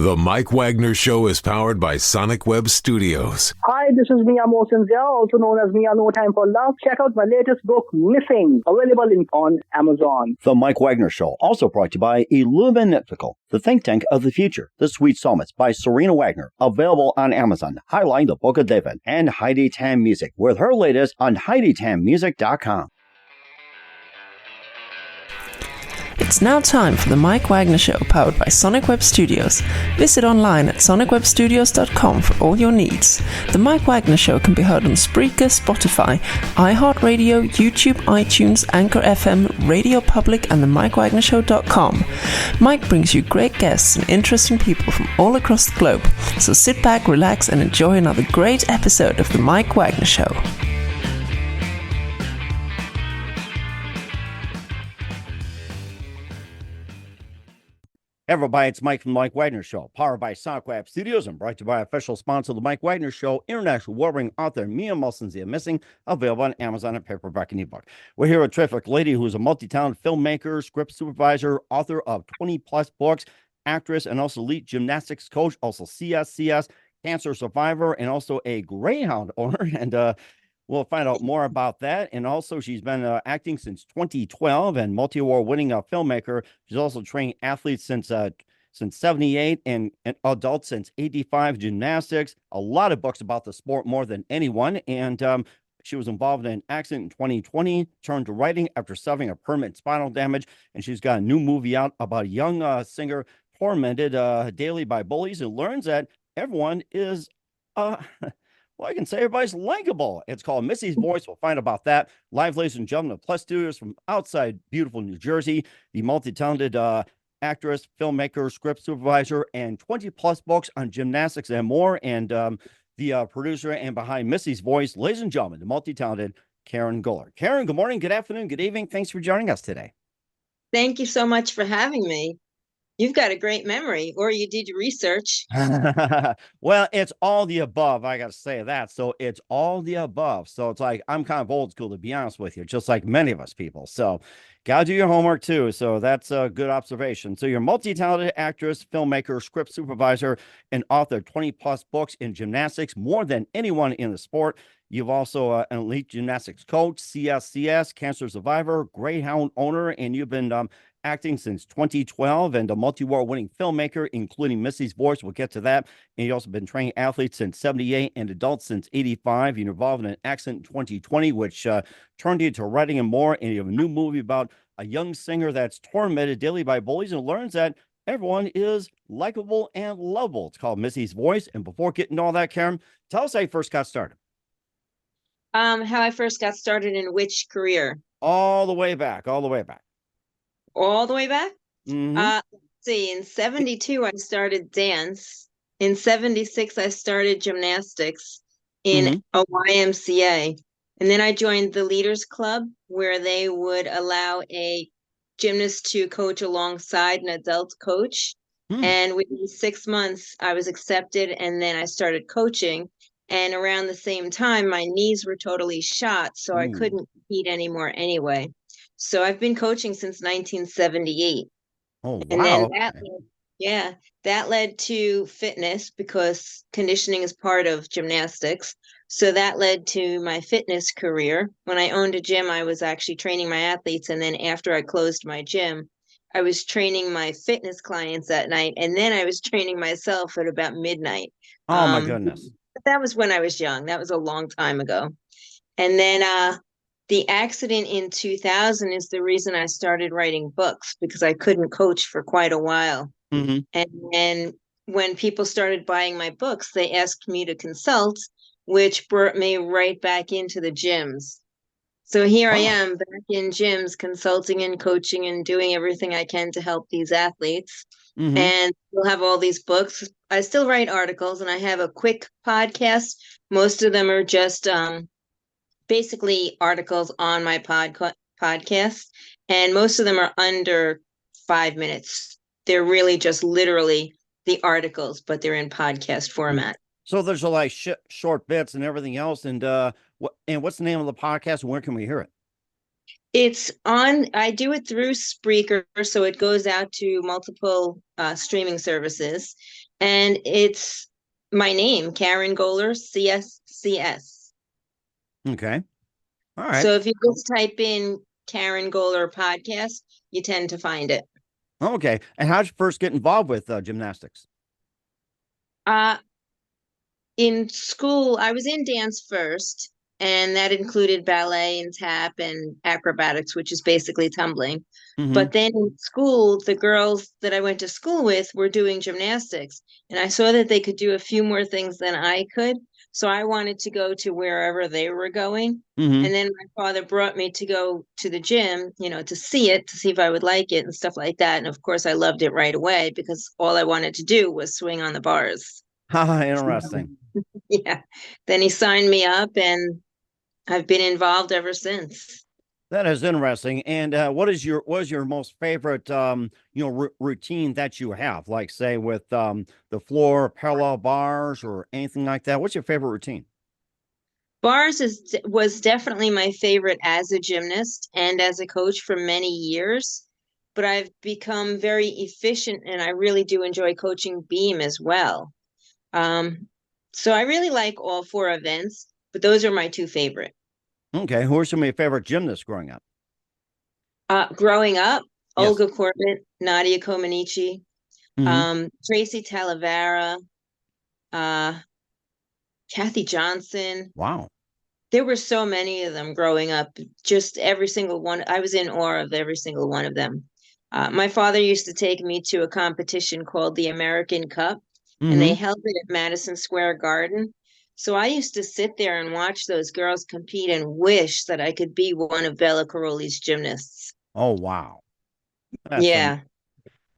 The Mike Wagner Show is powered by Sonic Web Studios. Hi, this is Mia Mosinzia, also known as Mia No Time for Love. Check out my latest book, Missing, available on Amazon. The Mike Wagner Show, also brought to you by Illuminatical, the think tank of the future. The Sweet Summits by Serena Wagner, available on Amazon, highlighting the Book of David, and Heidi Tam Music, with her latest on HeidiTamMusic.com. It's now time for the Mike Wagner Show, powered by Sonic Web Studios. Visit online at sonicwebstudios.com for all your needs. The Mike Wagner Show can be heard on Spreaker, Spotify, iHeartradio, YouTube, iTunes, Anchor FM, Radio Public, and themikewagnershow.com. Mike brings you great guests and interesting people from all across the globe. So sit back, relax, and enjoy another great episode of the Mike Wagner Show. Everybody, it's Mike from the Mike Wagner Show, powered by Sonic Web Studios and brought to you by official sponsor of the Mike Wagner Show, international award-winning author Mia Mosinzia Missing, available on Amazon and paperback and ebook. We're here with a terrific lady who is a multi-talented filmmaker, script supervisor, author of 20-plus books, actress, and also elite gymnastics coach, also CSCS, cancer survivor, and also a greyhound owner. And we'll find out more about that. And also, she's been acting since 2012 and multi-award winning filmmaker. She's also trained athletes since 78 and adults since 85, gymnastics, a lot of books about the sport, more than anyone. And she was involved in an accident in 2020, turned to writing after suffering a permanent spinal damage. And she's got a new movie out about a young singer tormented daily by bullies, and learns that everyone is well, I can say everybody's likable. It's called Missy's Voice. We'll find about that. Live, ladies and gentlemen, of Plus Studios from outside beautiful New Jersey, the multi-talented actress, filmmaker, script supervisor, and 20-plus books on gymnastics and more. And the producer and behind Missy's Voice, ladies and gentlemen, the multi-talented Karen Goeller. Karen, good morning, good afternoon, good evening. Thanks for joining us today. Thank you so much for having me. You've got a great memory, or you did your research. Well, it's all the above. I got to say that. So it's all the above. So it's like, I'm kind of old school, to be honest with you, just like many of us people. So got to do your homework too. So that's a good observation. So you're a multi-talented actress, filmmaker, script supervisor, and author of 20-plus books in gymnastics, more than anyone in the sport. You've also an elite gymnastics coach, CSCS, cancer survivor, greyhound owner, and you've been acting since 2012 and a multi-award winning filmmaker, including Missy's Voice. We'll get to that. And you've also been training athletes since 78 and adults since 85. You're involved in an accident in 2020, which turned you to writing and more. And you have a new movie about a young singer that's tormented daily by bullies and learns that everyone is likable and lovable. It's called Missy's Voice. And before getting to all that, Karen, tell us how you first got started. How I first got started in which career? All the way back. All the way back? Mm-hmm. Let's see, in 72, I started dance. In 76, I started gymnastics in a YMCA. And then I joined the Leaders Club, where they would allow a gymnast to coach alongside an adult coach. And within 6 months, I was accepted, and then I started coaching. And around the same time, my knees were totally shot, so I couldn't compete anymore anyway. So I've been coaching since 1978. Oh, wow. And then that led to fitness, because conditioning is part of gymnastics. So that led to my fitness career. When I owned a gym, I was actually training my athletes. And then after I closed my gym, I was training my fitness clients at night. And then I was training myself at about midnight. Oh, my goodness. That was when I was young. That was a long time ago. And then the accident in 2000 is the reason I started writing books, because I couldn't coach for quite a while. And then when people started buying my books, they asked me to consult, which brought me right back into the gyms. So here I am back in gyms, consulting and coaching and doing everything I can to help these athletes. And we'll have all these books. I still write articles, and I have a quick podcast. Most of them are just basically articles on my podcast, and most of them are under 5 minutes. They're really just literally the articles, but they're in podcast format. So there's like short bits and everything else. And what's the name of the podcast, and where can we hear it? It's on, I do it through Spreaker, so it goes out to multiple streaming services. And it's my name, Karen Goeller, CSCS. Okay. All right. So if you just type in Karen Goeller podcast, you tend to find it. Okay. And how did you first get involved with gymnastics? In school, I was in dance first, and that included ballet and tap and acrobatics, which is basically tumbling. Mm-hmm. But then in school, the girls that I went to school with were doing gymnastics, and I saw that they could do a few more things than I could. So I wanted to go to wherever they were going. Mm-hmm. And then my father brought me to go to the gym, to see it, to see if I would like it and stuff like that. And of course, I loved it right away because all I wanted to do was swing on the bars. Interesting. Yeah. Then he signed me up, and I've been involved ever since. That is interesting. And what is your most favorite routine that you have? Like say with the floor parallel bars or anything like that. What's your favorite routine? Bars was definitely my favorite as a gymnast and as a coach for many years. But I've become very efficient, and I really do enjoy coaching beam as well. So I really like all four events, but those are my two favorite. Okay. Who are some of your favorite gymnasts growing up? Growing up, Yes. Olga Corbett, Nadia Comaneci, Mm-hmm. Tracy Talavera, Kathy Johnson. Wow. There were so many of them growing up. Just every single one. I was in awe of every single one of them. My father used to take me to a competition called the American Cup, and they Mm-hmm. held it at Madison Square Garden. So I used to sit there and watch those girls compete and wish that I could be one of Bella Caroli's gymnasts. Oh, wow. That's Yeah.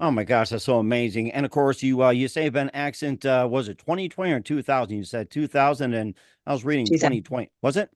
Oh my gosh, that's so amazing. And of course, you say an accent, was it 2020 or 2000? You said 2000, and I was reading 2020. Was it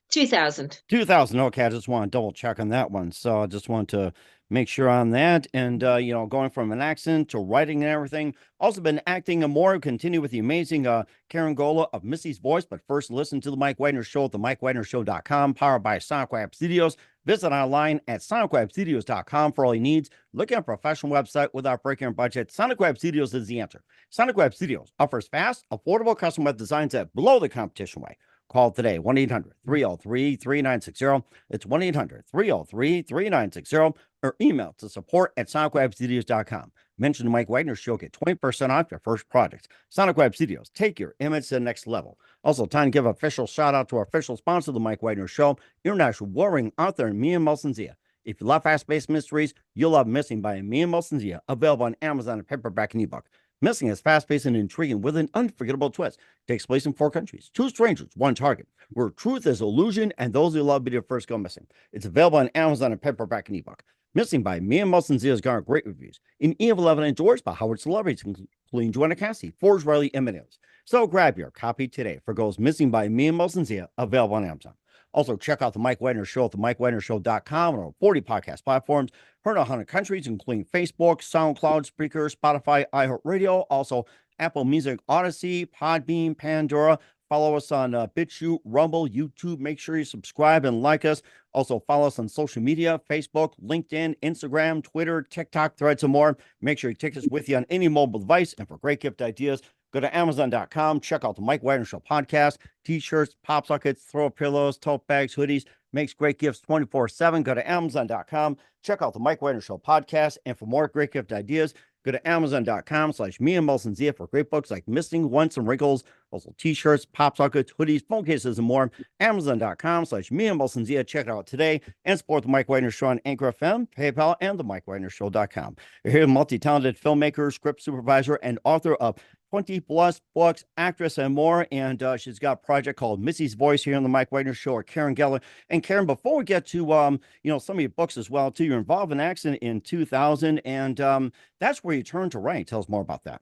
2000. 2000? Okay, I just want to double check on that one. So I just want to make sure on that. And going from an accent to writing and everything. Also been acting and more. Continue with the amazing Karen Goeller of Missy's Voice. But first, listen to the Mike Wagner Show at themikewagnershow.com, powered by SonicWeb Studios. Visit online at sonicwebstudios.com for all your needs. Look at a professional website without breaking your budget. SonicWeb Studios is the answer. SonicWeb Studios offers fast, affordable custom web designs that blow the competition away. Call today, 1-800-303-3960. It's 1-800-303-3960, or email to support@sonicwebstudios.com. Mention the Mike Wagner Show, get 20% off your first product. Sonic Web Studios, take your image to the next level. Also, time to give an official shout out to our official sponsor, the Mike Wagner Show, international warring author Mia Malson-Zia. If you love fast-paced mysteries, you'll love Missing by Mia Malson-Zia, available on Amazon and paperback and ebook. Missing is fast-paced and intriguing with an unforgettable twist. Takes place in 4 countries, 2 strangers, 1 target, where truth is illusion and those who love be the first go missing. It's available on Amazon and paperback and ebook. Missing by Mia Malson-Zia has garnered great reviews. In E11 endorsed by Howard celebrities, including Joanna Cassie, Forge Riley, and Eminem. So grab your copy today for Goes Missing by Mia Malson-Zia, available on Amazon. Also, check out the Mike Wagner Show at themikewagnershow.com and our 40 podcast platforms. Heard in 100 countries, including Facebook, SoundCloud, Spreaker, Spotify, iHeartRadio, also Apple Music, Odyssey, Podbean, Pandora. Follow us on BitChute, Rumble, YouTube. Make sure you subscribe and like us. Also, follow us on social media, Facebook, LinkedIn, Instagram, Twitter, TikTok, Threads, and more. Make sure you take us with you on any mobile device. And for great gift ideas, go to Amazon.com. Check out the Mike Wagner Show podcast, T-shirts, pop sockets, throw pillows, tote bags, hoodies. Makes great gifts 24/7. Go to Amazon.com. Check out the Mike Wagner Show podcast. And for more great gift ideas, go to Amazon.com/Mia Malson-Zia for great books like Missing, Once, and Wrinkles. Also T-shirts, pop sockets, hoodies, phone cases, and more. Amazon.com/Mia Malson-Zia. Check it out today and support the Mike Wagner Show on Anchor FM, PayPal, and the mikewagnershow.com. You're here, multi-talented filmmaker, script supervisor, and author of 20+ books, actress, and more. And she's got a project called Missy's Voice here on the Mike Wagner Show, or Karen Goeller. And Karen, before we get to some of your books as well, too, you're involved in an accident in 2000, and that's where you turned to writing. Tell us more about that.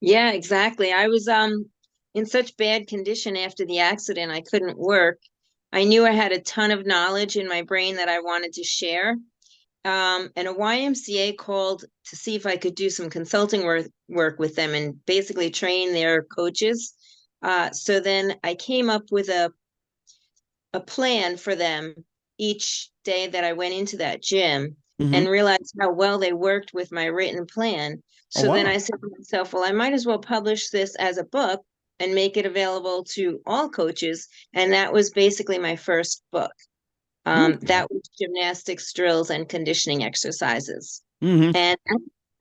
Yeah, exactly. I was in such bad condition after the accident, I couldn't work. I knew I had a ton of knowledge in my brain that I wanted to share. And a YMCA called to see if I could do some consulting work with them and basically train their coaches. So then I came up with a plan for them each day that I went into that gym. and realized how well they worked with my written plan. So then I said to myself, well, I might as well publish this as a book and make it available to all coaches. And that was basically my first book. That was gymnastics, drills, and conditioning exercises. And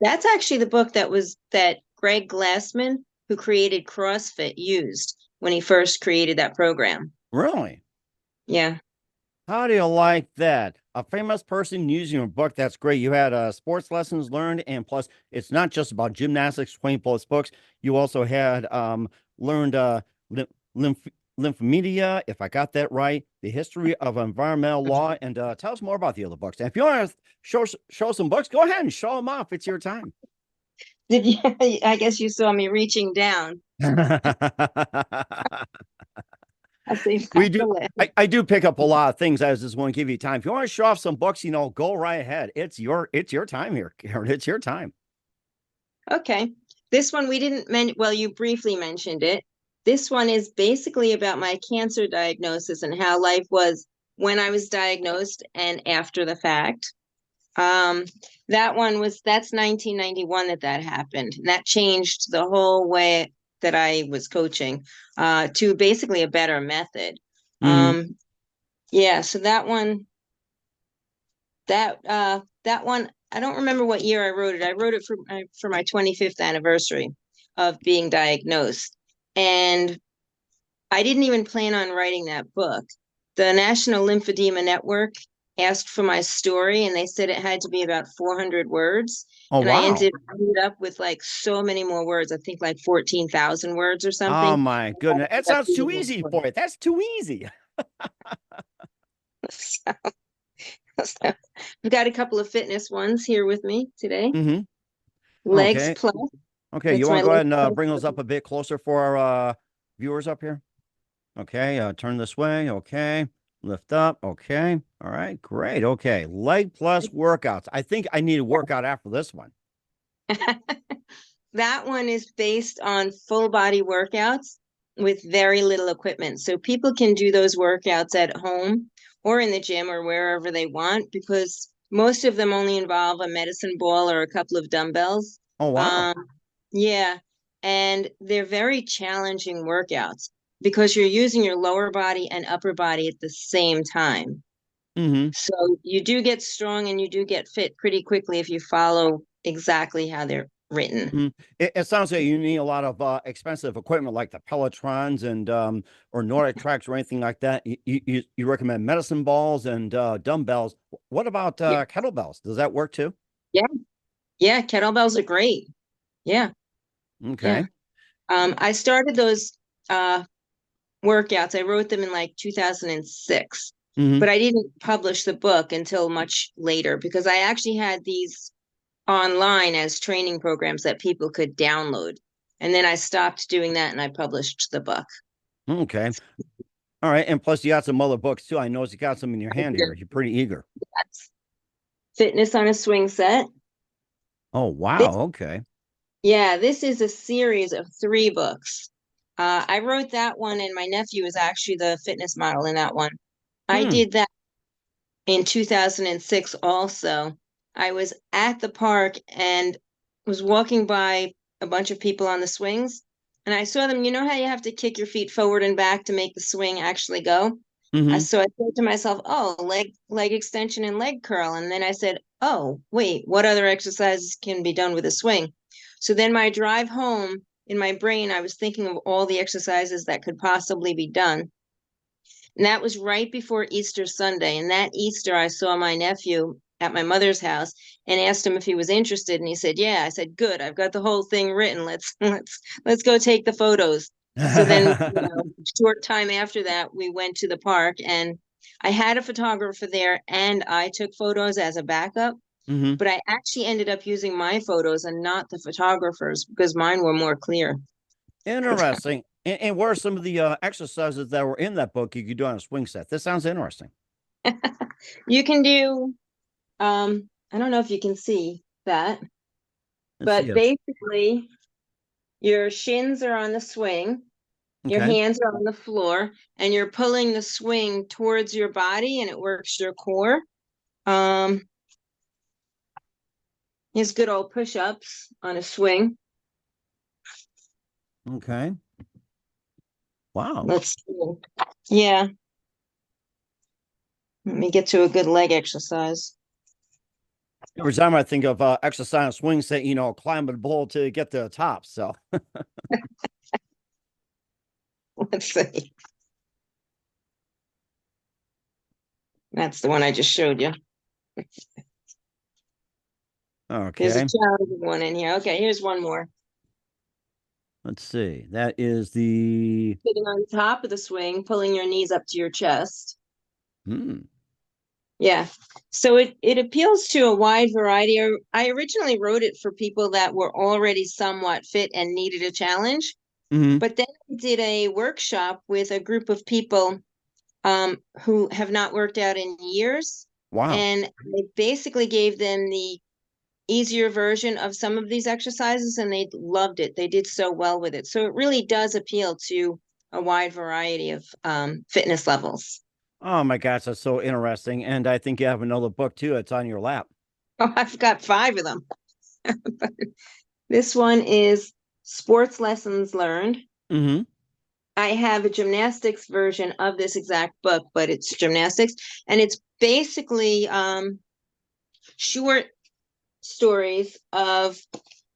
that's actually the book that Greg Glassman, who created CrossFit, used when he first created that program. Really? Yeah. How do you like that? A famous person using your book. That's great. You had sports lessons learned, and plus, it's not just about gymnastics, 20+ books. You also had learned lymphomedia, if I got that right, the history of environmental law, and tell us more about the other books. And if you want to show some books, go ahead and show them off. It's your time. I guess you saw me reaching down. We do. I do pick up a lot of things. I just want to give you time. If you want to show off some books, go right ahead. It's your time here, Karen. It's your time. Okay. This one we didn't mention. Well, you briefly mentioned it. This one is basically about my cancer diagnosis and how life was when I was diagnosed and after the fact. That's 1991 that happened. And that changed the whole way that I was coaching to basically a better method. Yeah, so that one, I don't remember what year I wrote it. I wrote it for my 25th anniversary of being diagnosed. And I didn't even plan on writing that book. The National Lymphedema Network asked for my story, and they said it had to be about 400 words. Oh, and wow. I ended up with like so many more words. I think like 14,000 words or something. Oh, my goodness. That sounds too easy for it. That's too easy. So, we've got a couple of fitness ones here with me today. Legs plus. Okay, you want to go ahead and bring those up a bit closer for our viewers up here? Okay, turn this way. Okay, lift up. Okay, all right, great. Okay, leg plus workouts. I think I need a workout after this one. That one is based on full body workouts with very little equipment. So people can do those workouts at home or in the gym or wherever they want, because most of them only involve a medicine ball or a couple of dumbbells. Oh, wow. Yeah. And they're very challenging workouts because you're using your lower body and upper body at the same time. So you do get strong and you do get fit pretty quickly if you follow exactly how they're written. It sounds like you need a lot of expensive equipment like the Pelotrons and or Nordic tracks or anything like that. You recommend medicine balls and dumbbells. What about kettlebells? Does that work too? Yeah, kettlebells are great. Yeah. Okay. Yeah. I started those workouts. I wrote them in like 2006, but I didn't publish the book until much later because I actually had these online as training programs that people could download. And then I stopped doing that and I published the book. Okay. All right. And plus you got some other books too. I noticed you got some in your hand here. You're pretty eager. That's Fitness on a Swing Set. Oh, wow. Okay. Yeah, this is a series of 3 books. I wrote that one and my nephew is actually the fitness model in that one. I did that in 2006 also. I was at the park and was walking by a bunch of people on the swings, and I saw them. You know how you have to kick your feet forward and back to make the swing actually go? So I said to myself, oh, leg extension and leg curl. And then I said, oh, wait, what other exercises can be done with a swing? So then my drive home, in my brain, I was thinking of all the exercises that could possibly be done. And that was right before Easter Sunday. And that Easter, I saw my nephew at my mother's house and asked him if he was interested. And he said, yeah. I said, good. I've got the whole thing written. Let's go take the photos. So then short time after that, we went to the park and I had a photographer there and I took photos as a backup. But I actually ended up using my photos and not the photographer's because mine were more clear. Interesting. And what are some of the exercises that were in that book you could do on a swing set? This sounds interesting. You can do, I don't know if you can see that, but basically your shins are on the swing, your hands are on the floor, and you're pulling the swing towards your body and it works your core. Here's good old push-ups on a swing. Okay. Wow. Let's see. Yeah. Let me get to a good leg exercise. Every time I think of exercise swing set, climb a pole to get to the top. So Let's see. That's the one I just showed you. okay. There's a challenging one in here. Okay, here's one more. Let's see. That is the Sitting on top of the swing, pulling your knees up to your chest. Yeah. So it appeals to a wide variety. I originally wrote it for people that were already somewhat fit and needed a challenge. But then I did a workshop with a group of people who have not worked out in years. Wow. And I basically gave them the easier version of some of these exercises, and they loved it. They did so well with it. So it really does appeal to a wide variety of fitness levels. Oh my gosh, that's so interesting. And I think you have another book too. It's on your lap. Oh, I've got 5 of them. This one is Sports Lessons Learned. I have a gymnastics version of this exact book, but it's gymnastics. And it's basically short stories of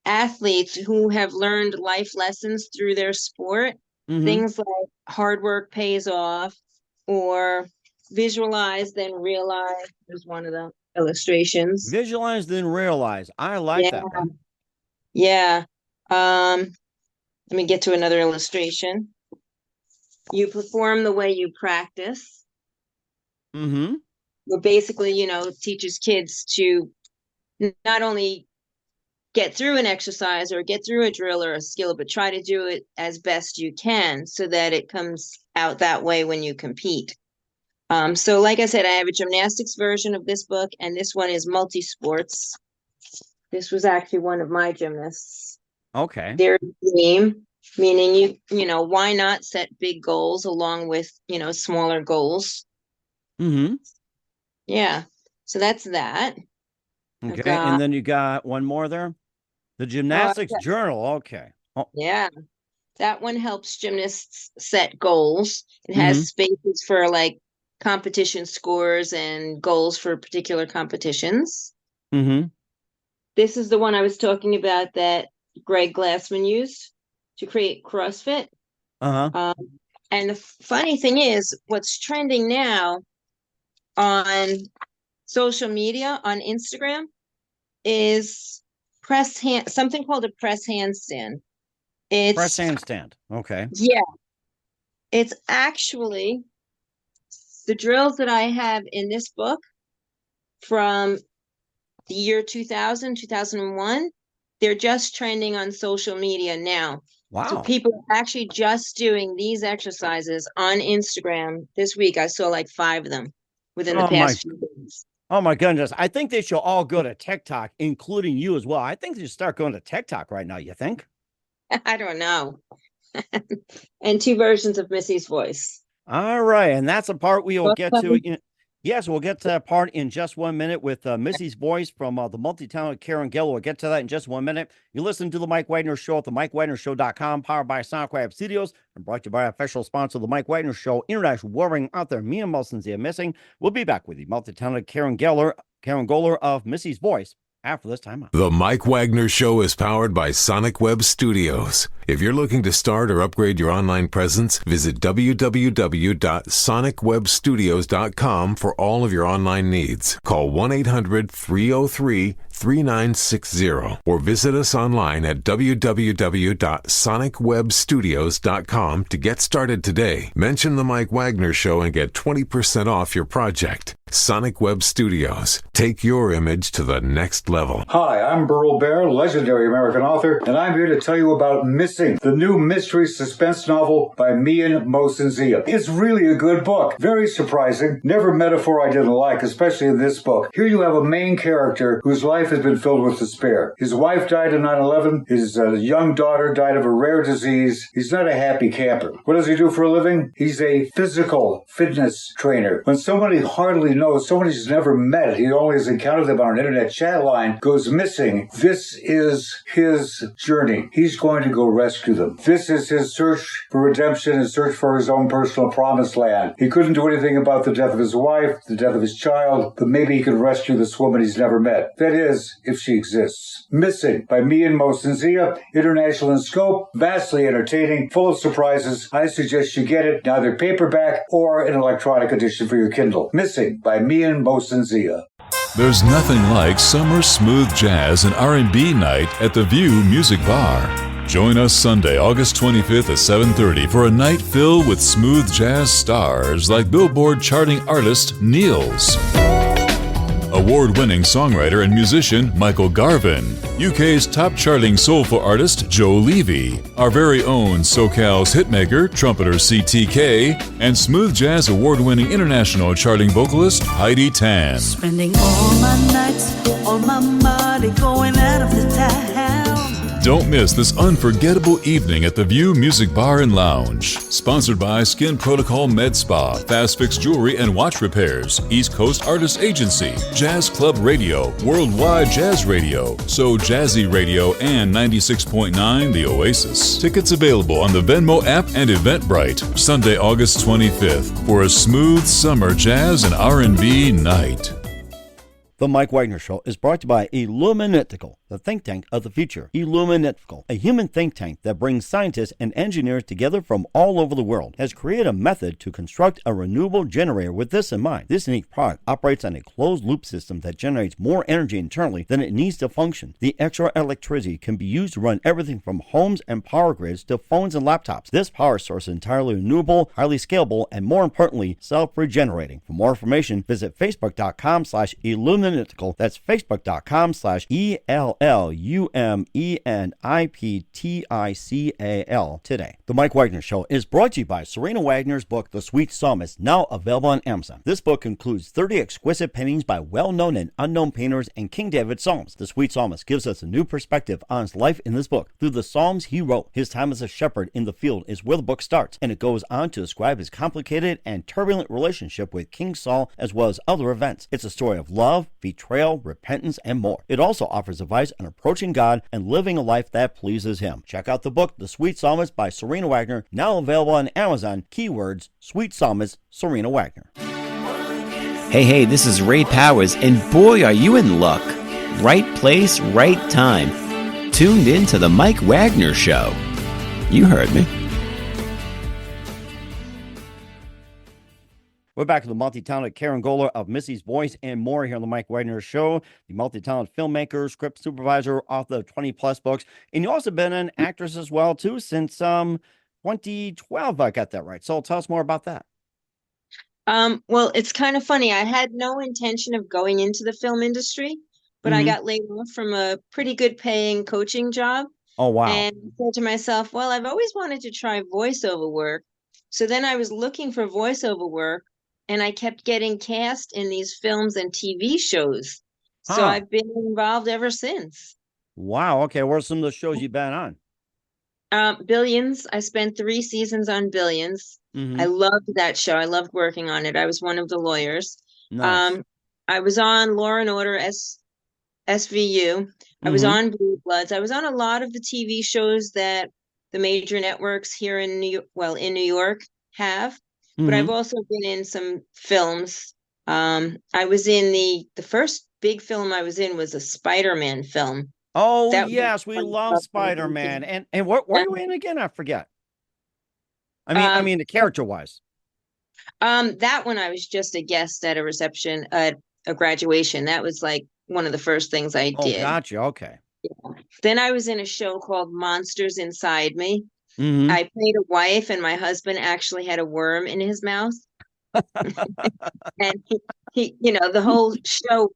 athletes who have learned life lessons through their sport. Things like hard work pays off, or visualize then realize. There's one of the illustrations. Visualize then realize. I like that one. Yeah. Let me get to another illustration. You perform the way you practice. Well, basically, teaches kids to not only get through an exercise or get through a drill or a skill, but try to do it as best you can so that it comes out that way when you compete. So like I said, I have a gymnastics version of this book, and this one is multi-sports. This was actually one of my gymnasts. Okay. Their dream, meaning why not set big goals along with, smaller goals? Yeah. So that's that. Okay. And then you got one more there. The gymnastics journal. Okay. Oh. Yeah. That one helps gymnasts set goals. It has spaces for like competition scores and goals for particular competitions. This is the one I was talking about that Greg Glassman used to create CrossFit. And the funny thing is, what's trending now on social media, on Instagram, is something called a press handstand. It's press handstand. Okay. Yeah. It's actually the drills that I have in this book from the year 2000, 2001. They're just trending on social media now. Wow. So people are actually just doing these exercises on Instagram this week. I saw like 5 of them within the past few days. Oh my goodness. I think they should all go to TikTok, including you as well. I think they should start going to TikTok right now. You think? I don't know. And 2 versions of Missy's voice. All right. And that's a part we will get to. Yes, we'll get to that part in just 1 minute with Missy's voice from the multi-talented Karen Goeller. We'll get to that in just 1 minute. You listen to The Mike Wagner Show at themikewagnershow.com, powered by SoundCloud Studios, and brought to you by our official sponsor, The Mike Wagner Show, international warring author Mia Mulson's Missing. We'll be back with the multi-talented Karen Goeller of Missy's voice after this time out. The Mike Wagner Show is powered by Sonic Web Studios. If you're looking to start or upgrade your online presence, visit www.sonicwebstudios.com for all of your online needs. Call 1-800-303-3960 or visit us online at www.sonicwebstudios.com to get started today. Mention The Mike Wagner Show and get 20% off your project. Sonic Web Studios. Take your image to the next level. Hi, I'm Burl Barer, legendary American author, and I'm here to tell you about Missing, the new mystery suspense novel by Mia Mulson's. It's really a good book. Very surprising. Never metaphor I didn't like, especially in this book. Here you have a main character whose life has been filled with despair. His wife died in 9/11. His young daughter died of a rare disease. He's not a happy camper. What does he do for a living? He's a physical fitness trainer. When somebody hardly knows, someone he's never met, he only has encountered them on an internet chat line, goes missing. This is his journey. He's going to go rescue them. This is his search for redemption, his search for his own personal promised land. He couldn't do anything about the death of his wife, the death of his child, but maybe he can rescue this woman he's never met. That is, if she exists. Missing by me and Mosenzia, international in scope, vastly entertaining, full of surprises. I suggest you get it, neither paperback or an electronic edition for your Kindle. Missing by me and Mosenzia. There's nothing like summer smooth jazz and R&B night at the View Music Bar. Join us Sunday, August 25th at 7:30 for a night filled with smooth jazz stars like Billboard charting artist Niels, award-winning songwriter and musician Michael Garvin, UK's top charting soulful artist Joe Levy, our very own SoCal's hitmaker, trumpeter CTK, and smooth jazz award-winning international charting vocalist Heidi Tan. Spending all my nights, all my money going out of the town. Don't miss this unforgettable evening at the View Music Bar and Lounge. Sponsored by Skin Protocol Med Spa, Fast Fix Jewelry and Watch Repairs, East Coast Artist Agency, Jazz Club Radio, Worldwide Jazz Radio, So Jazzy Radio, and 96.9 The Oasis. Tickets available on the Venmo app and Eventbrite. Sunday, August 25th for a smooth summer jazz and R&B night. The Mike Wagner Show is brought to you by Illuminatical, the think tank of the future. Illuminatical, a human think tank that brings scientists and engineers together from all over the world, has created a method to construct a renewable generator with this in mind. This unique product operates on a closed-loop system that generates more energy internally than it needs to function. The extra electricity can be used to run everything from homes and power grids to phones and laptops. This power source is entirely renewable, highly scalable, and more importantly, self-regenerating. For more information, visit facebook.com/illuminatical. That's facebook.com/ELLUMENIPTICAL today. The Mike Wagner Show is brought to you by Serena Wagner's book, The Sweet Psalmist, now available on Amazon. This book includes 30 exquisite paintings by well-known and unknown painters and King David Psalms. The Sweet Psalmist gives us a new perspective on his life in this book. Through the Psalms he wrote, his time as a shepherd in the field is where the book starts, and it goes on to describe his complicated and turbulent relationship with King Saul as well as other events. It's a story of love, betrayal, repentance, and more. It also offers advice on approaching God and living a life that pleases Him. Check out the book, The Sweet Psalmist by Serena Wagner, now available on Amazon. Keywords, Sweet Psalmist, Serena Wagner. Hey, this is Ray Powers, and boy, are you in luck. Right place, right time. Tuned in to The Mike Wagner Show. You heard me. We're back to the multi-talented Karen Goeller of Missy's Voice and more here on the Mike Wagner Show. The multi-talented filmmaker, script supervisor, author of 20-plus books. And you've also been an actress as well, too, since 2012, I got that right. So tell us more about that. Well, it's kind of funny. I had no intention of going into the film industry, but I got laid off from a pretty good paying coaching job. Oh, wow. And I said to myself, well, I've always wanted to try voiceover work. So then I was looking for voiceover work, and I kept getting cast in these films and TV shows. So I've been involved ever since. Wow. Okay. What are some of the shows you've been on? Billions. I spent 3 seasons on Billions. I loved that show. I loved working on it. I was one of the lawyers. Nice. I was on Law and Order SVU. I was on Blue Bloods. I was on a lot of the TV shows that the major networks here in New York have. But I've also been in some films. I was in the first big film I was in was a Spider-Man film. Oh, yes, we love Spider-Man. And what were you in again? I forget. I mean, the character-wise. That one I was just a guest at a reception, a graduation. That was like one of the first things I did. Oh, gotcha. Okay. Yeah. Then I was in a show called Monsters Inside Me. I played a wife, and my husband actually had a worm in his mouth. And he, the whole show,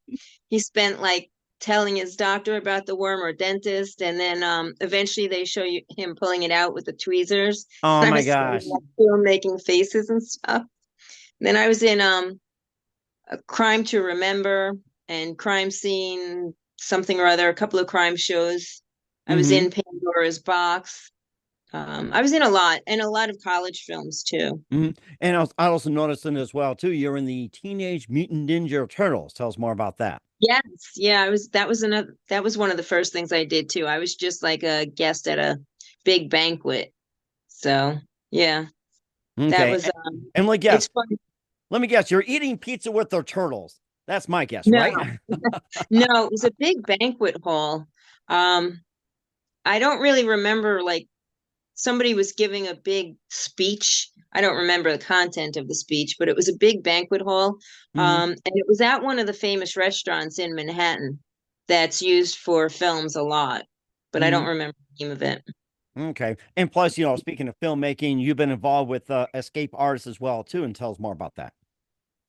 he spent like telling his doctor about the worm or dentist, and then eventually they show him pulling it out with the tweezers. Oh my gosh! Making faces and stuff. And then I was in A Crime to Remember and Crime Scene something or other, a couple of crime shows. I was in Pandora's Box. I was in a lot of college films too. And I also noticed in as well too, you're in the Teenage Mutant Ninja Turtles. Tell us more about that. Yes, yeah, that was one of the first things I did too. I was just like a guest at a big banquet. So yeah, that Okay. was And like, yes, it's fun. let me guess, you're eating pizza with the turtles. That's my guess, No. right? No, it was a big banquet hall. I don't really remember, like, somebody was giving a big speech. I don't remember the content of the speech, but it was a big banquet hall. And it was at one of the famous restaurants in Manhattan that's used for films a lot, but I don't remember the name of it. Okay. And plus, speaking of filmmaking, you've been involved with Escape Artists as well too, and tell us more about that.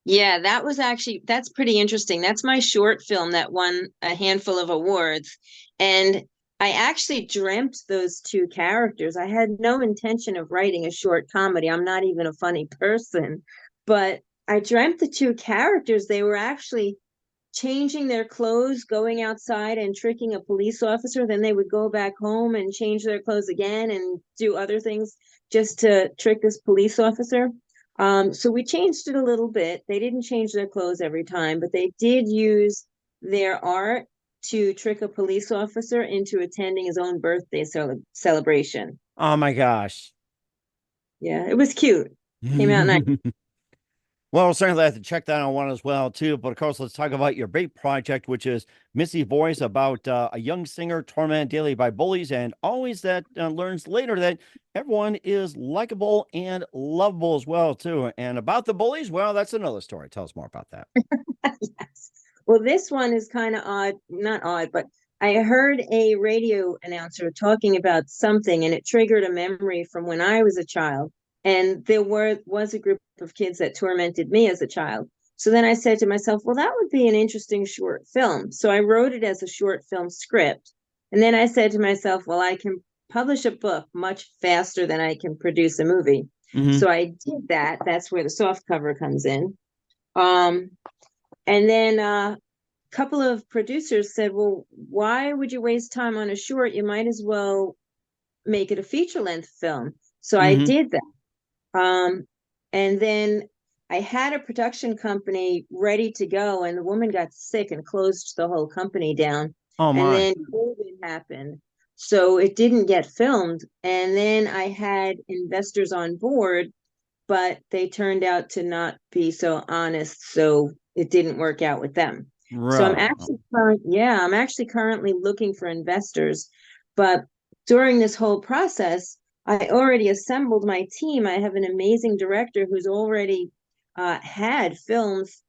Yeah, that's pretty interesting. That's my short film that won a handful of awards. And I actually dreamt those two characters. I had no intention of writing a short comedy. I'm not even a funny person, but I dreamt the two characters. They were actually changing their clothes, going outside and tricking a police officer. Then they would go back home and change their clothes again and do other things just to trick this police officer. So we changed it a little bit. They didn't change their clothes every time, but they did use their art to trick a police officer into attending his own birthday celebration. Oh my gosh. Yeah, it was cute. Came out nice. Well, we'll certainly have to check that on one as well, too. But of course, let's talk about your big project, which is Missy Voice, about a young singer tormented daily by bullies and always that learns later that everyone is likable and lovable as well, too. And about the bullies, well, that's another story. Tell us more about that. Yes. Well, this one is kind of odd, not odd, but I heard a radio announcer talking about something and it triggered a memory from when I was a child. And there was a group of kids that tormented me as a child. So then I said to myself, well, that would be an interesting short film. So I wrote it as a short film script. And then I said to myself, well, I can publish a book much faster than I can produce a movie. So I did that. That's where the soft cover comes in. And then a couple of producers said, well, why would you waste time on a short? You might as well make it a feature-length film. So I did that. And then I had a production company ready to go, and the woman got sick and closed the whole company down. Oh, my. And then COVID happened. So it didn't get filmed. And then I had investors on board, but they turned out to not be so honest. So it didn't work out with them. Right. So I'm actually currently looking for investors. But during this whole process, I already assembled my team. I have an amazing director who's already had films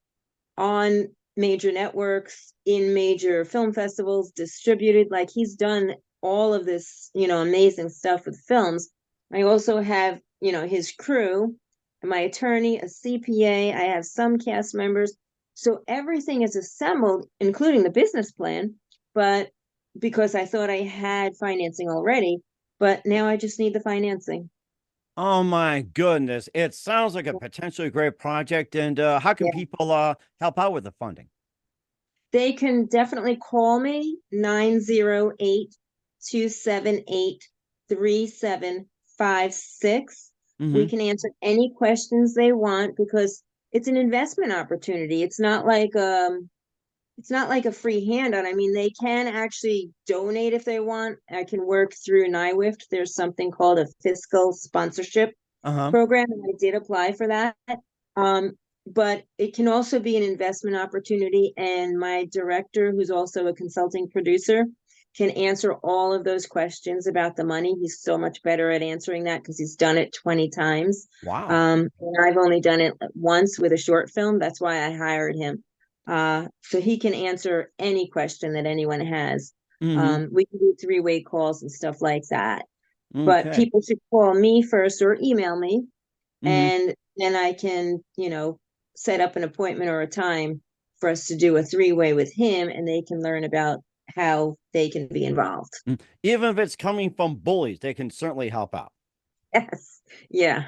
on major networks, in major film festivals, distributed. Like, he's done all of this, amazing stuff with films. I also have, his crew, my attorney, a CPA. I have some cast members. So everything is assembled, including the business plan, but because I thought I had financing already, but now I just need the financing. Oh my goodness. It sounds like a potentially great project. And how can people help out with the funding? They can definitely call me 908-278-3756. We can answer any questions they want because it's an investment opportunity. It's not like a free handout. I mean, they can actually donate if they want. I can work through NIWIFT. There's something called a fiscal sponsorship program, and I did apply for that. But it can also be an investment opportunity. And my director, who's also a consulting producer, can answer all of those questions about the money. He's so much better at answering that because he's done it 20 times. Wow. And I've only done it once with a short film. That's why I hired him. So he can answer any question that anyone has. We can do 3-way calls and stuff like that. But people should call me first or email me. And then I can, set up an appointment or a time for us to do a 3-way with him, and they can learn about how they can be involved. Even if it's coming from bullies, they can certainly help out. Yes. Yeah.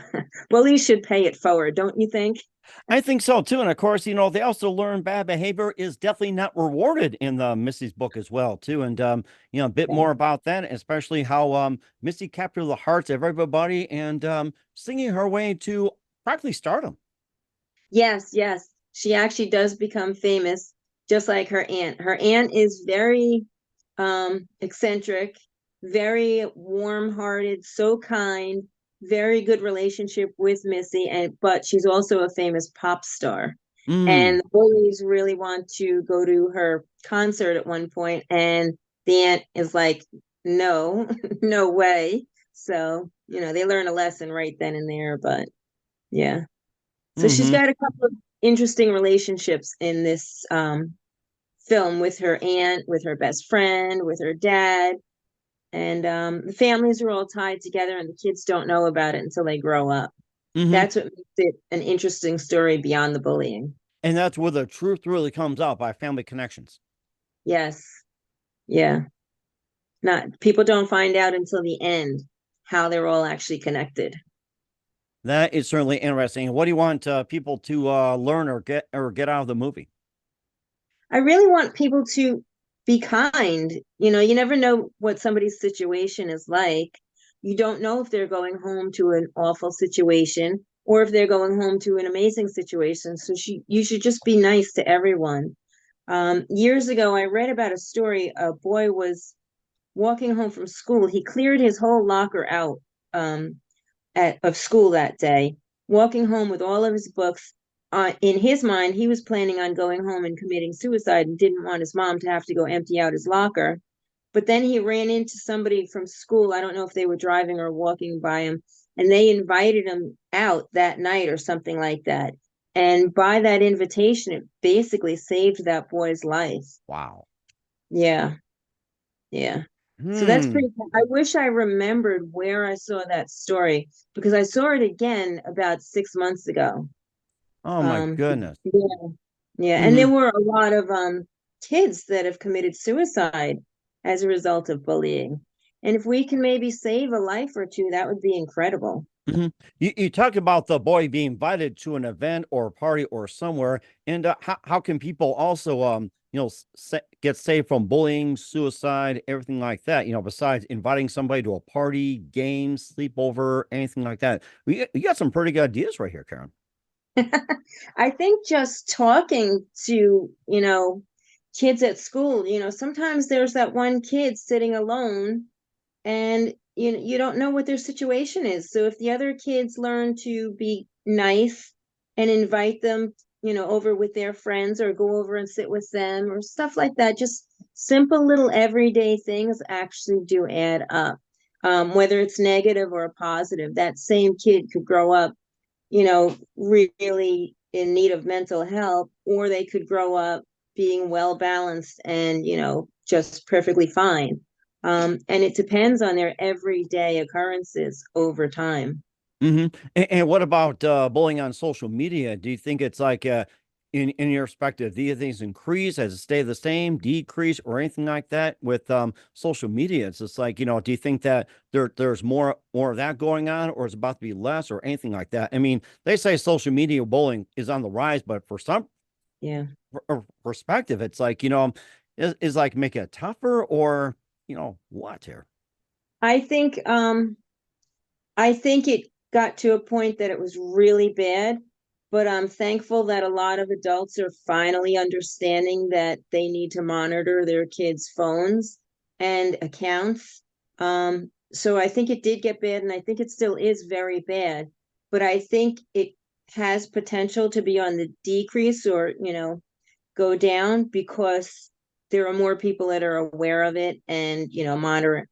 Bullies should pay it forward, don't you think? I think so too. And of course, they also learn bad behavior is definitely not rewarded in the Missy's book as well, too. And a bit more about that, especially how Missy captured the hearts of everybody and singing her way to practically stardom. Yes, yes. She actually does become famous, just like her aunt. Her aunt is very eccentric, very warm-hearted, so kind, very good relationship with Missy, but she's also a famous pop star. And the bullies really want to go to her concert at one point, and the aunt is like, no, no way. So, they learn a lesson right then and there, but yeah. So she's got a couple of interesting relationships in this film with her aunt, with her best friend, with her dad. And the families are all tied together and the kids don't know about it until they grow up. That's what makes it an interesting story beyond the bullying. And that's where the truth really comes out, by family connections. Yes. Yeah. People don't find out until the end how they're all actually connected. That is certainly interesting. What do you want people to learn or get out of the movie? I really want people to be kind. You never know what somebody's situation is like. You don't know if they're going home to an awful situation or if they're going home to an amazing situation. So you should just be nice to everyone. Years ago, I read about a story. A boy was walking home from school. He cleared his whole locker out of school that day, walking home with all of his books. In his mind, he was planning on going home and committing suicide and didn't want his mom to have to go empty out his locker. But then he ran into somebody from school. I don't know if they were driving or walking by him, and they invited him out that night or something like that. And by that invitation, it basically saved that boy's life. Wow. Yeah. Yeah. So that's pretty cool. I wish I remembered where I saw that story because I saw it again about 6 months ago. Oh my goodness. Yeah. Yeah. And there were a lot of kids that have committed suicide as a result of bullying. And if we can maybe save a life or two, that would be incredible. You talk about the boy being invited to an event or a party or somewhere, and how can people also get saved from bullying, suicide, everything like that, besides inviting somebody to a party, game, sleepover, anything like that? You got some pretty good ideas right here, Karen. I think just talking to, kids at school, sometimes there's that one kid sitting alone and you don't know what their situation is. So if the other kids learn to be nice and invite them, over with their friends or go over and sit with them or stuff like that, just simple little everyday things actually do add up. Whether it's negative or a positive, that same kid could grow up, really in need of mental health, or they could grow up being well balanced and, just perfectly fine. And it depends on their everyday occurrences over time. And what about bullying on social media? Do you think it's like, in your perspective, do you think it's increase, has it stayed the same, decrease, or anything like that with social media? It's just like, do you think that there's more of that going on, or is it about to be less, or anything like that? I mean, they say social bullying is on the rise, but for some perspective, it's like, is like make it tougher, or what here? I think it got to a point that it was really bad, but I'm thankful that a lot of adults are finally understanding that they need to monitor their kids' phones and accounts. So I think it did get bad, and I think it still is very bad, but I think it has potential to be on the decrease or, go down because there are more people that are aware of it and,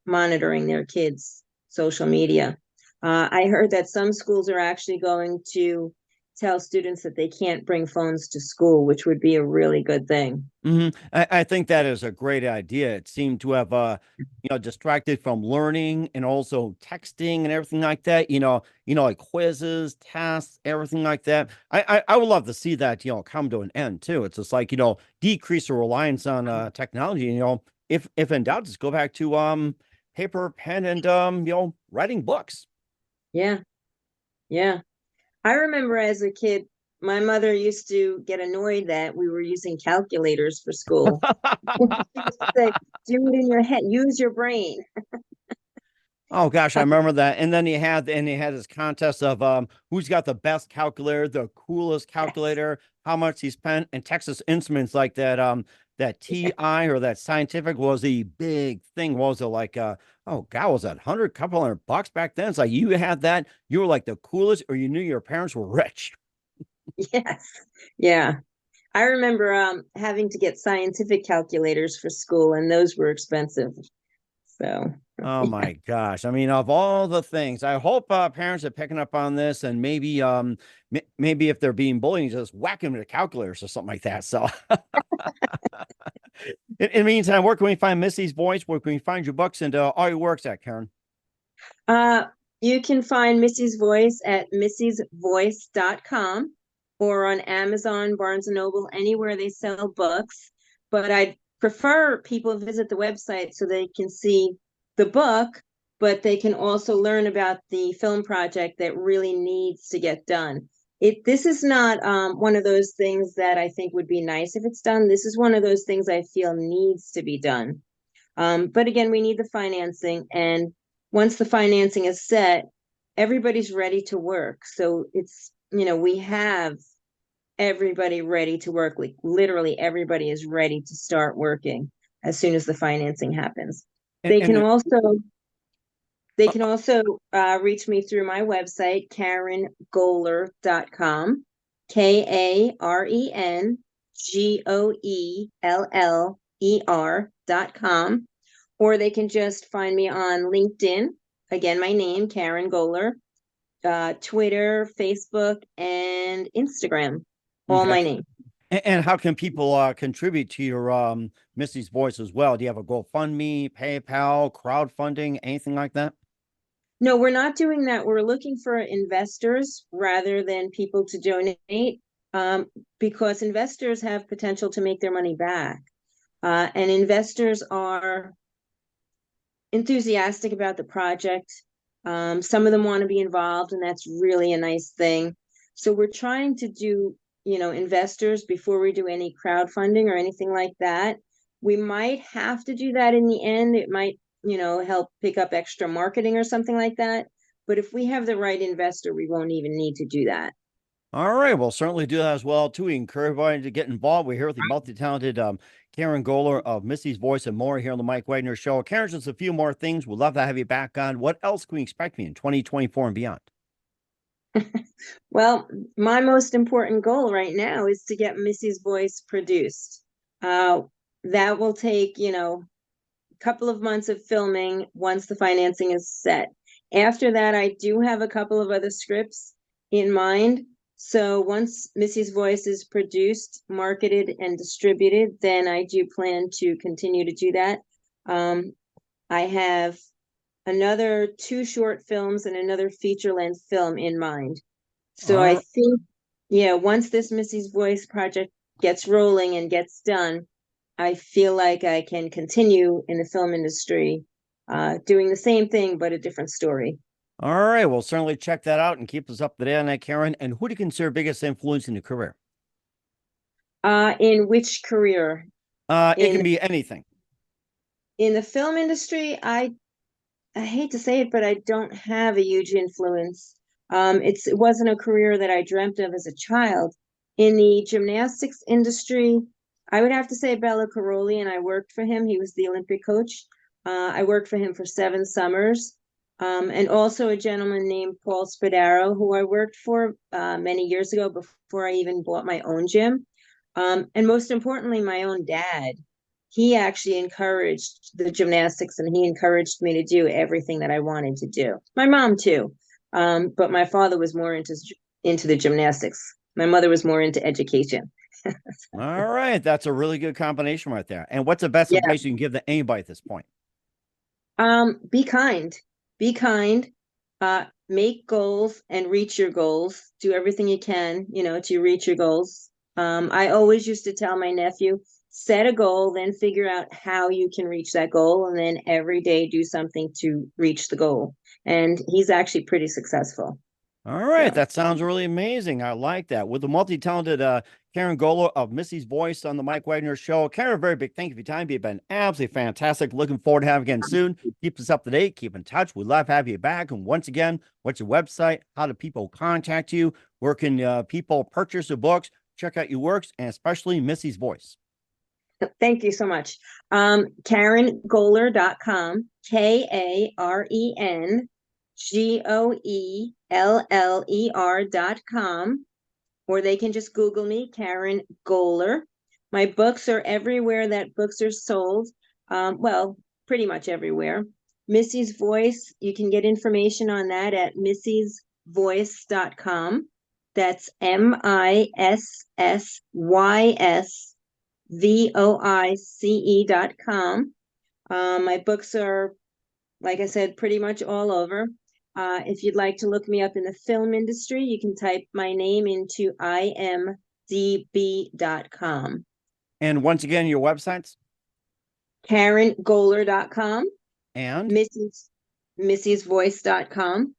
monitoring their kids' social media. I heard that some schools are actually going to tell students that they can't bring phones to school, which would be a really good thing. I think that is a great idea. It seemed to have, distracted from learning and also texting and everything like that, like quizzes, tasks, everything like that. I would love to see that, come to an end too. It's just like, decrease the reliance on technology, if in doubt, just go back to paper, pen, and, writing books. Yeah. Yeah. I remember as a kid, my mother used to get annoyed that we were using calculators for school. She used to say, do it in your head, use your brain. Oh gosh, I remember that. And then he had this contest of who's got the best calculator, the coolest Yes. calculator, how much he spent. And Texas Instruments, like that TI or that scientific was a big thing. What was it like oh god, was that couple $100 back then? It's like you had that, you were like the coolest, or you knew your parents were rich. Yes. Yeah. I remember having to get scientific calculators for school, and those were expensive. So, Oh yeah. my gosh. I mean, of all the things, I hope parents are picking up on this, and maybe maybe if they're being bullied, just whack them with calculators or something like that. So in the meantime, where can we find Missy's voice? Where can we find your books and all your works at, Karen? Uh, you can find Missy's Voice at missysvoice.com or on Amazon, Barnes and Noble, anywhere they sell books. But I prefer people visit the website so they can see the book, but they can also learn about the film project that really needs to get done. This is not one of those things that I think would be nice if it's done. This is one of those things I feel needs to be done. But again, we need the financing, and once the financing is set, everybody's ready to work. So it's, we have everybody ready to work. Like literally everybody is ready to start working as soon as the financing happens. They can And also reach me through my website, karengoeller.com, KarenGoeller.com, or they can just find me on LinkedIn. Again, my name, Karen Goeller, Twitter, Facebook, and Instagram. All okay. my name. And how can people contribute to your Missy's Voice as well? Do you have a GoFundMe, PayPal, crowdfunding, anything like that? No, we're not doing that. We're looking for investors rather than people to donate, because investors have potential to make their money back. And investors are enthusiastic about the project. Some of them want to be involved, and that's really a nice thing. So we're trying to do, investors before we do any crowdfunding or anything like that. We might have to do that in the end. It might, help pick up extra marketing or something like that. But if we have the right investor, we won't even need to do that. All right. We'll certainly do that as well, too. We encourage everybody to get involved. We're here with the multi-talented Karen Goeller of Missy's Voice and more here on the Mike Wagner Show. Karen, just a few more things. We'd love to have you back on. What else can we expect in 2024 and beyond? Well, my most important goal right now is to get Missy's Voice produced. That will take, couple of months of filming once the financing is set. After that, I do have a couple of other scripts in mind. So once Missy's Voice is produced, marketed, and distributed, then I do plan to continue to do that. I have another 2 short films and another feature-length film in mind. So I think, once this Missy's Voice project gets rolling and gets done, I feel like I can continue in the film industry, doing the same thing, but a different story. All right. We'll certainly check that out and keep us up to date on that, Karen. And who do you consider biggest influence in your career? In which career? It can be anything. In the film industry, I hate to say it, but I don't have a huge influence. It wasn't a career that I dreamt of as a child. In the gymnastics industry, I would have to say Bella Caroli, and I worked for him. He was the Olympic coach. I worked for him for 7 summers. And also a gentleman named Paul Spadaro, who I worked for many years ago before I even bought my own gym. And most importantly, my own dad. He actually encouraged the gymnastics, and he encouraged me to do everything that I wanted to do. My mom too. But my father was more into the gymnastics. My mother was more into education. All right. That's a really good combination right there. And what's the best advice you can give to anybody at this point? Be kind. Be kind. Make goals and reach your goals. Do everything you can, to reach your goals. I always used to tell my nephew, set a goal, then figure out how you can reach that goal, and then every day do something to reach the goal. And he's actually pretty successful. All right. That sounds really amazing. I like that. With the multi-talented Karen Goeller of Missy's Voice on the Mike Wagner Show. Karen, a very big thank you for your time. You've been absolutely fantastic. Looking forward to having you again soon. Keep us up to date. Keep in touch. We'd love to have you back. And once again, what's your website? How do people contact you? Where can people purchase your books, check out your works, and especially Missy's Voice? Thank you so much. karengoeller.com, KarenGoeller.com, or they can just Google me, Karen Goeller. My books are everywhere that books are sold. Well, pretty much everywhere. Missy's Voice, you can get information on that at missysvoice.com. That's missysvoice.com. My books are, like I said, pretty much all over. If you'd like to look me up in the film industry, you can type my name into imdb.com. And once again, your websites? KarenGoeller.com and missysvoice.com.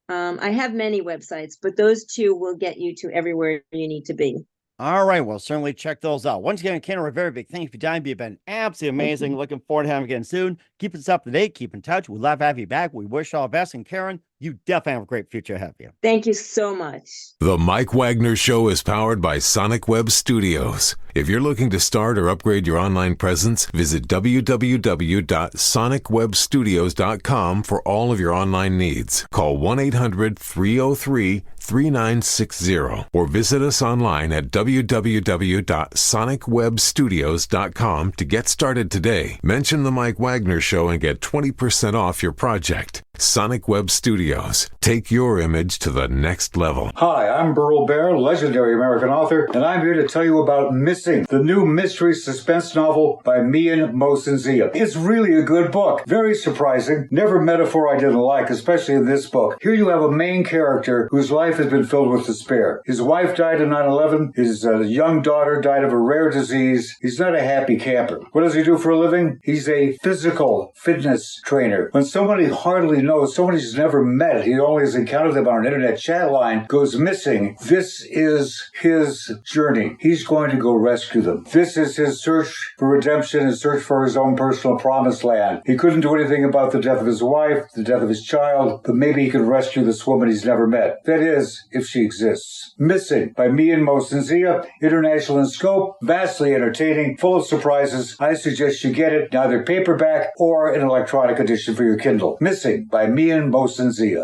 I have many websites, but those two will get you to everywhere you need to be. All right. Well, certainly check those out. Once again, Karen, a very big thank you for your time. You've been absolutely amazing. Looking forward to having you again soon. Keep us up to date. Keep in touch. We'd love to have you back. We wish all the best. And Karen, you definitely have a great future ahead of you. Thank you so much. The Mike Wagner Show is powered by Sonic Web Studios. If you're looking to start or upgrade your online presence, visit www.sonicwebstudios.com for all of your online needs. Call 1-800-303-3960 or visit us online at www.sonicwebstudios.com to get started today. Mention The Mike Wagner Show and get 20% off your project. Sonic Web Studios. Take your image to the next level. Hi, I'm Burl Bear, legendary American author, and I'm here to tell you about Missing, the new mystery suspense novel by Missy. It's really a good book. Very surprising. Never metaphor I didn't like, especially in this book. Here you have a main character whose life has been filled with despair. His wife died in 9/11. His young daughter died of a rare disease. He's not a happy camper. What does he do for a living? He's a physical fitness trainer. When somebody hardly knows, somebody he's never met, he only has encountered them on an internet chat line, goes missing. This is his journey. He's going to go rescue them. This is his search for redemption, his search for his own personal promised land. He couldn't do anything about the death of his wife, the death of his child, but maybe he can rescue this woman he's never met. That is, if she exists. Missing by me and Missy, international in scope, vastly entertaining, full of surprises. I suggest you get it, neither paperback or an electronic edition for your Kindle. Missing by me and Missy.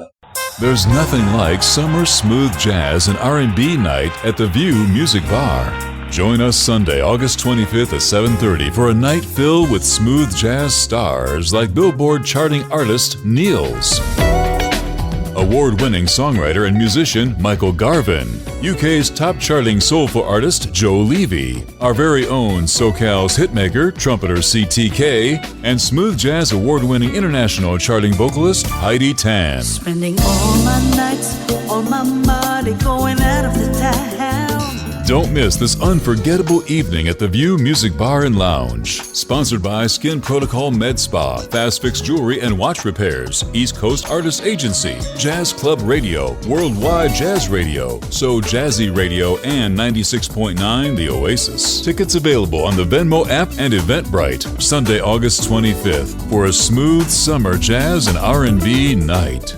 There's nothing like summer smooth jazz and R&B night at the View Music Bar. Join us Sunday, August 25th at 7:30 for a night filled with smooth jazz stars like Billboard charting artist Niels, award-winning songwriter and musician Michael Garvin, UK's top-charting soulful artist Joe Levy, our very own SoCal's hitmaker, trumpeter CTK, and smooth jazz award-winning international charting vocalist Heidi Tan. Spending all my nights, all my money going out of the town. Don't miss this unforgettable evening at the View Music Bar and Lounge. Sponsored by Skin Protocol Med Spa, Fast Fix Jewelry and Watch Repairs, East Coast Artist Agency, Jazz Club Radio, Worldwide Jazz Radio, So Jazzy Radio, and 96.9 The Oasis. Tickets available on the Venmo app and Eventbrite. Sunday, August 25th for a smooth summer jazz and R&B night.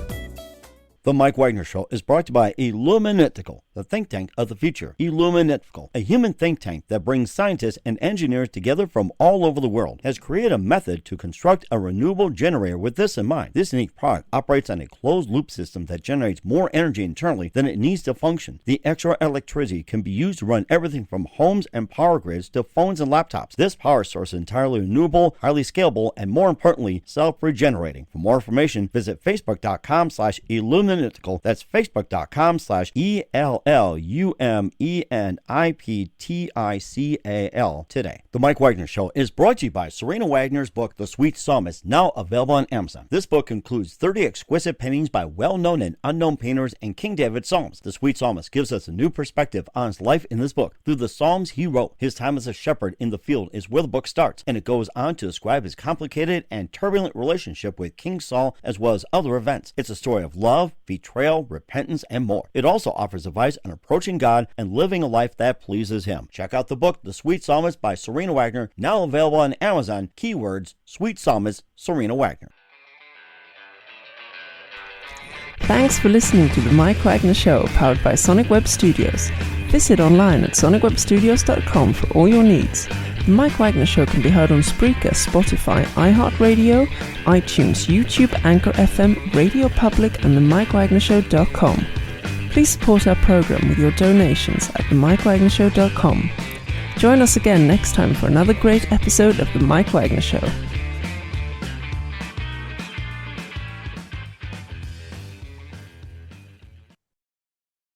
The Mike Wagner Show is brought to you by Illuminatical, the think tank of the future. Illuminatical, a human think tank that brings scientists and engineers together from all over the world, has created a method to construct a renewable generator with this in mind. This unique product operates on a closed-loop system that generates more energy internally than it needs to function. The extra electricity can be used to run everything from homes and power grids to phones and laptops. This power source is entirely renewable, highly scalable, and more importantly, self-regenerating. For more information, visit facebook.com/Illuminatical Ellumentical. That's Facebook.com/ELLUMENIPTICAL today. The Mike Wagner Show is brought to you by Serena Wagner's book, The Sweet Psalmist, now available on Amazon. This book includes 30 exquisite paintings by well-known and unknown painters and King David's Psalms. The Sweet Psalmist gives us a new perspective on his life in this book through the Psalms he wrote. His time as a shepherd in the field is where the book starts, and it goes on to describe his complicated and turbulent relationship with King Saul as well as other events. It's a story of love, betrayal, repentance, and more. It also offers advice on approaching God and living a life that pleases him. Check out the book, The Sweet Psalmist by Serena Wagner, now available on Amazon. Keywords, Sweet Psalmist, Serena Wagner. Thanks for listening to The Mike Wagner Show, powered by Sonic Web Studios. Visit online at sonicwebstudios.com for all your needs. The Mike Wagner Show can be heard on Spreaker, Spotify, iHeartRadio, iTunes, YouTube, Anchor FM, Radio Public, and themikewagnershow.com. Please support our program with your donations at themikewagnershow.com. Join us again next time for another great episode of The Mike Wagner Show.